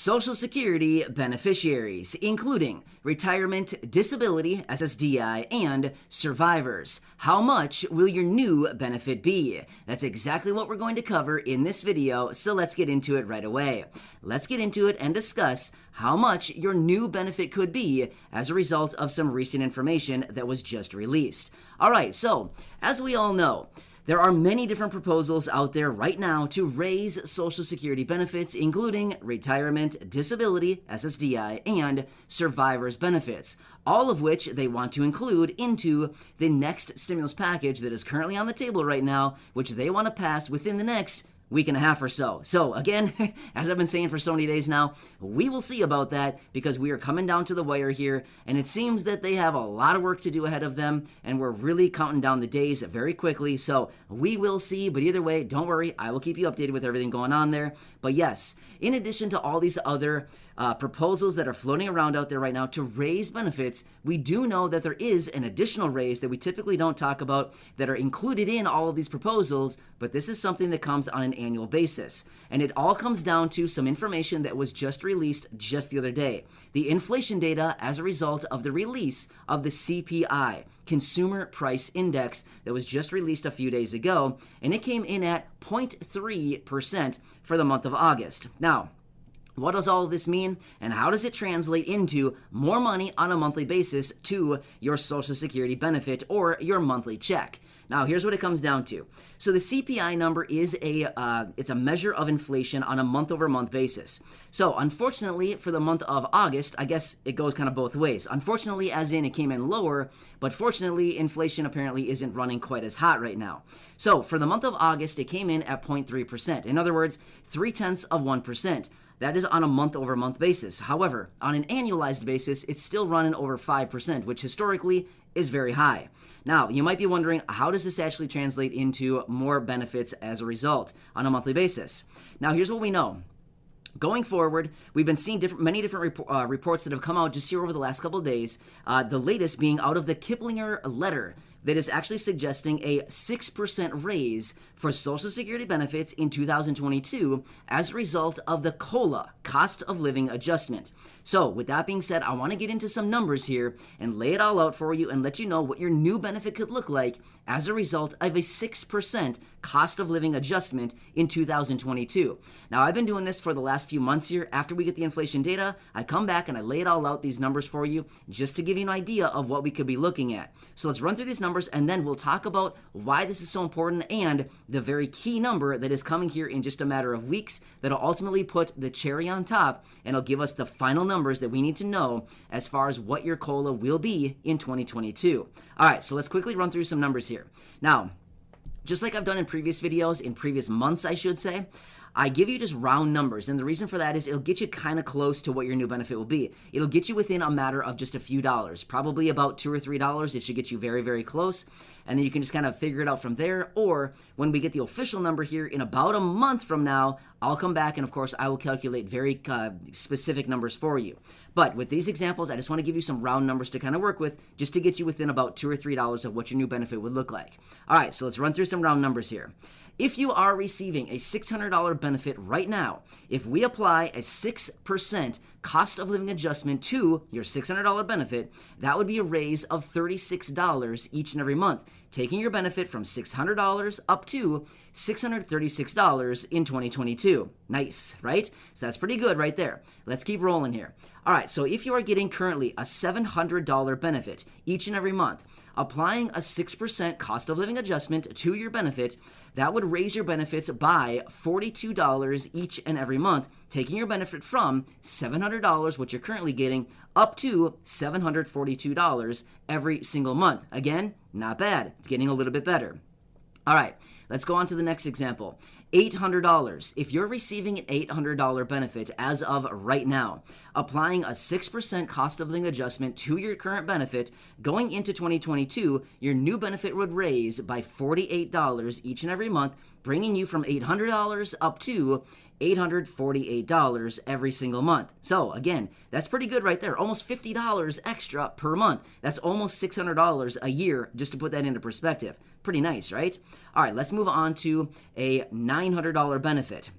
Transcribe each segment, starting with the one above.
Social Security beneficiaries, including retirement, disability, SSDI, and survivors. How much will your new benefit be? That's exactly what we're going to cover in this video, so let's get into it right away. Let's get into it and discuss how much your new benefit could be as a result of some recent information that was just released. All right, so as we all know, there are many different proposals out there right now to raise Social Security benefits, including retirement, disability, SSDI, and survivors benefits, all of which they want to include into the next stimulus package that is currently on the table right now, which they want to pass within the next week and a half or so. So again, as I've been saying for so many days now, we will see about that because we are coming down to the wire here, and it seems that they have a lot of work to do ahead of them, and we're really counting down the days very quickly. So we will see, but either way, don't worry, I will keep you updated with everything going on there. But yes, in addition to all these other proposals that are floating around out there right now to raise benefits, we do know that there is an additional raise that we typically don't talk about that are included in all of these proposals, but this is something that comes on an annual basis. And it all comes down to some information that was just released just the other day. The inflation data as a result of the release of the CPI, Consumer Price Index, that was just released a few days ago, and it came in at 0.3% for the month of August. Now, what does all of this mean, and how does it translate into more money on a monthly basis to your Social Security benefit or your monthly check? Now, here's what it comes down to. So the CPI number is it's a measure of inflation on a month-over-month basis. So unfortunately, for the month of August, I guess it goes kind of both ways. Unfortunately, as in it came in lower, but fortunately, inflation apparently isn't running quite as hot right now. So for the month of August, it came in at 0.3%. In other words, 0.3%. That is on a month-over-month basis. However, on an annualized basis, it's still running over 5%, which historically is very high. Now, you might be wondering, how does this actually translate into more benefits as a result on a monthly basis? Now, here's what we know. Going forward, we've been seeing many different reports that have come out just here over the last couple of days, the latest being out of the Kiplinger letter that is actually suggesting a 6% raise for Social Security benefits in 2022 as a result of the COLA, cost of living adjustment. So with that being said, I want to get into some numbers here and lay it all out for you and let you know what your new benefit could look like as a result of a 6% cost of living adjustment in 2022. Now, I've been doing this for the last few months here. After we get the inflation data, I come back and I lay it all out, these numbers for you, just to give you an idea of what we could be looking at. So let's run through these numbers, and then we'll talk about why this is so important and the very key number that is coming here in just a matter of weeks that'll ultimately put the cherry on top and it'll give us the final numbers that we need to know as far as what your COLA will be in 2022. All right, so let's quickly run through some numbers here. Now, just like I've done in previous videos, in previous months, I should say, I give you just round numbers, and the reason for that is it'll get you kind of close to what your new benefit will be. It'll get you within a matter of just a few dollars, probably about $2 or $3. It should get you very, very close, and then you can just kind of figure it out from there, or when we get the official number here in about a month from now, I'll come back, and of course, I will calculate very specific numbers for you. But with these examples, I just want to give you some round numbers to kind of work with, just to get you within about $2 or $3 of what your new benefit would look like. All right, so let's run through some round numbers here. If you are receiving a $600 benefit right now, if we apply a 6% cost of living adjustment to your $600 benefit, that would be a raise of $36 each and every month, taking your benefit from $600 up to $636 in 2022. Nice, right? So that's pretty good right there. Let's keep rolling here. All right, so if you are getting currently a $700 benefit each and every month, applying a 6% cost of living adjustment to your benefit, that would raise your benefits by $42 each and every month, taking your benefit from $700, what you're currently getting, up to $742 every single month. Again, not bad. It's getting a little bit better. All right, let's go on to the next example. $800. If you're receiving an $800 benefit as of right now, applying a 6% cost of living adjustment to your current benefit, going into 2022, your new benefit would raise by $48 each and every month, bringing you from $800 up to $848 every single month. So again, that's pretty good right there. Almost $50 extra per month. That's almost $600 a year, just to put that into perspective. Pretty nice, right? All right, let's move on to a $900 benefit.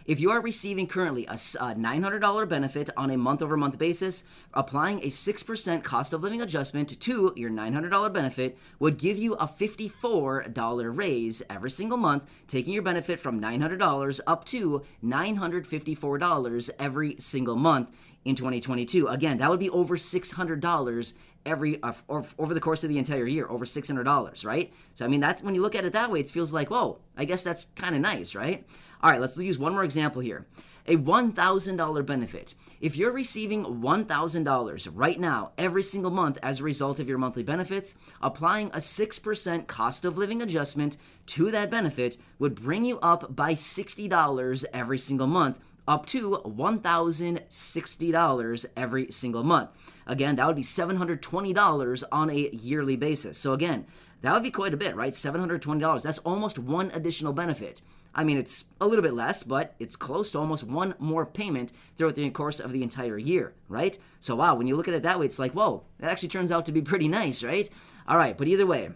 If you are receiving currently a $900 benefit on a month-over-month basis, applying a 6% cost of living adjustment to your $900 benefit would give you a $54 raise every single month, taking your benefit from $900 up to $954 every single month in 2022. Again, that would be over $600 over the course of the entire year, over $600, right? So I mean, that when you look at it that way, it feels like, whoa, I guess that's kind of nice, right? All right, let's use one more example here. A $1,000 benefit. If you're receiving $1,000 right now every single month as a result of your monthly benefits, applying a 6% cost of living adjustment to that benefit would bring you up by $60 every single month, up to $1,060 every single month. Again, that would be $720 on a yearly basis. So again, that would be quite a bit, right? $720. That's almost one additional benefit. I mean, it's a little bit less, but it's close to almost one more payment throughout the course of the entire year, right? So wow, when you look at it that way, it's like, whoa, that actually turns out to be pretty nice, right? All right, but either way,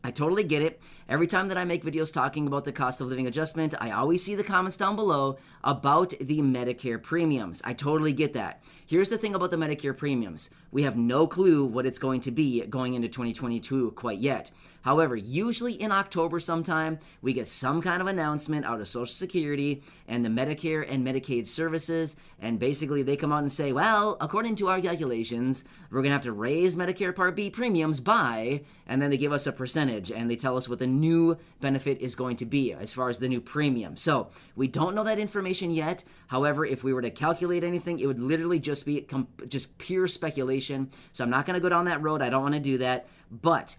I totally get it. Every time that I make videos talking about the cost of living adjustment, I always see the comments down below about the Medicare premiums. I totally get that. Here's the thing about the Medicare premiums. We have no clue what it's going to be going into 2022 quite yet. However, usually in October sometime, we get some kind of announcement out of Social Security and the Medicare and Medicaid services, and basically they come out and say, well, according to our calculations, we're going to have to raise Medicare Part B premiums by, and then they give us a percentage, and they tell us what the new benefit is going to be as far as the new premium. So we don't know that information yet. However, if we were to calculate anything, it would literally just be just pure speculation. So I'm not going to go down that road. I don't want to do that. But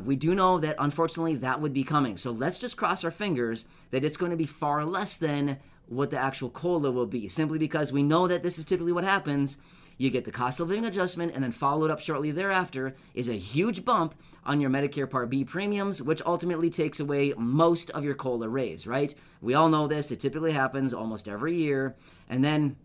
we do know that, unfortunately, that would be coming. So let's just cross our fingers that it's going to be far less than what the actual COLA will be, simply because we know that this is typically what happens. You get the cost of living adjustment, and then followed up shortly thereafter is a huge bump on your Medicare Part B premiums, which ultimately takes away most of your COLA raise, right? We all know this. It typically happens almost every year. And then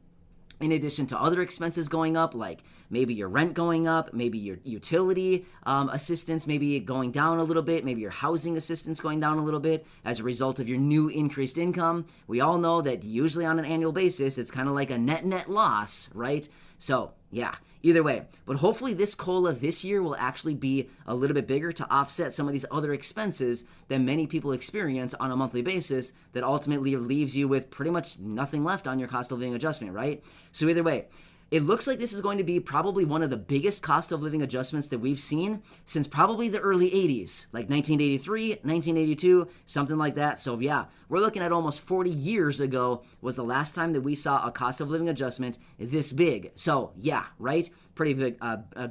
in addition to other expenses going up, like maybe your rent going up, maybe your utility assistance maybe going down a little bit, maybe your housing assistance going down a little bit as a result of your new increased income. We all know that usually on an annual basis, it's kind of like a net loss, right? So yeah, either way. But hopefully this COLA this year will actually be a little bit bigger to offset some of these other expenses that many people experience on a monthly basis that ultimately leaves you with pretty much nothing left on your cost of living adjustment, right? So either way, it looks like this is going to be probably one of the biggest cost of living adjustments that we've seen since probably the early 80s, like 1983, 1982, something like that. So yeah, we're looking at almost 40 years ago was the last time that we saw a cost of living adjustment this big. So yeah, right? Pretty big,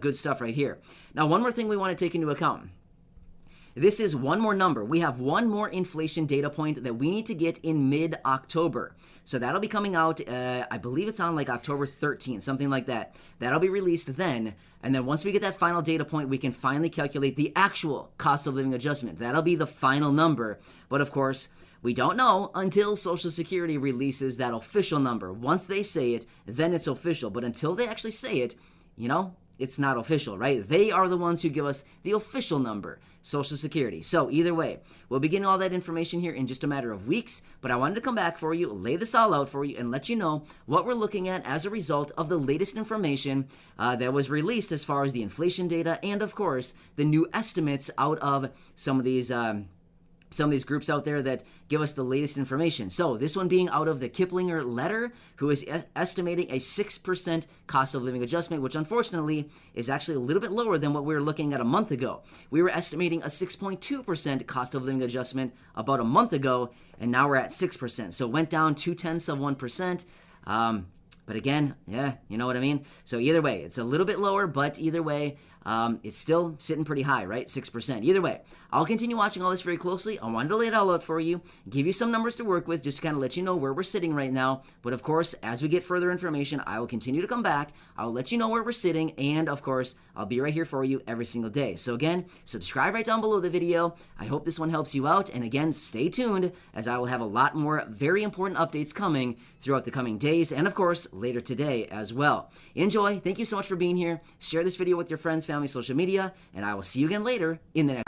good stuff right here. Now, one more thing we want to take into account. This is one more number. We have one more inflation data point that we need to get in mid-October. So that'll be coming out, I believe it's on like October 13th, something like that. That'll be released then. And then once we get that final data point, we can finally calculate the actual cost of living adjustment. That'll be the final number. But of course, we don't know until Social Security releases that official number. Once they say it, then it's official. But until they actually say it, you know, it's not official, right? They are the ones who give us the official number, Social Security. So either way, we'll be getting all that information here in just a matter of weeks, but I wanted to come back for you, lay this all out for you, and let you know what we're looking at as a result of the latest information that was released as far as the inflation data and, of course, the new estimates out of some of these groups out there that give us the latest information. So this one being out of the Kiplinger letter, who is estimating a 6% cost of living adjustment, which unfortunately is actually a little bit lower than what we were looking at a month ago. We were estimating a 6.2% cost of living adjustment about a month ago, and now we're at 6%. So it went down 0.2%. But again, yeah, you know what I mean? So either way, it's a little bit lower, but either way, it's still sitting pretty high, right? 6%. Either way, I'll continue watching all this very closely. I wanted to lay it all out for you, give you some numbers to work with, just to kind of let you know where we're sitting right now. But of course, as we get further information, I will continue to come back. I'll let you know where we're sitting. And of course, I'll be right here for you every single day. So again, subscribe right down below the video. I hope this one helps you out. And again, stay tuned, as I will have a lot more very important updates coming throughout the coming days. And of course, later today as well. Enjoy. Thank you so much for being here. Share this video with your friends, family, social media, and I will see you again later in the next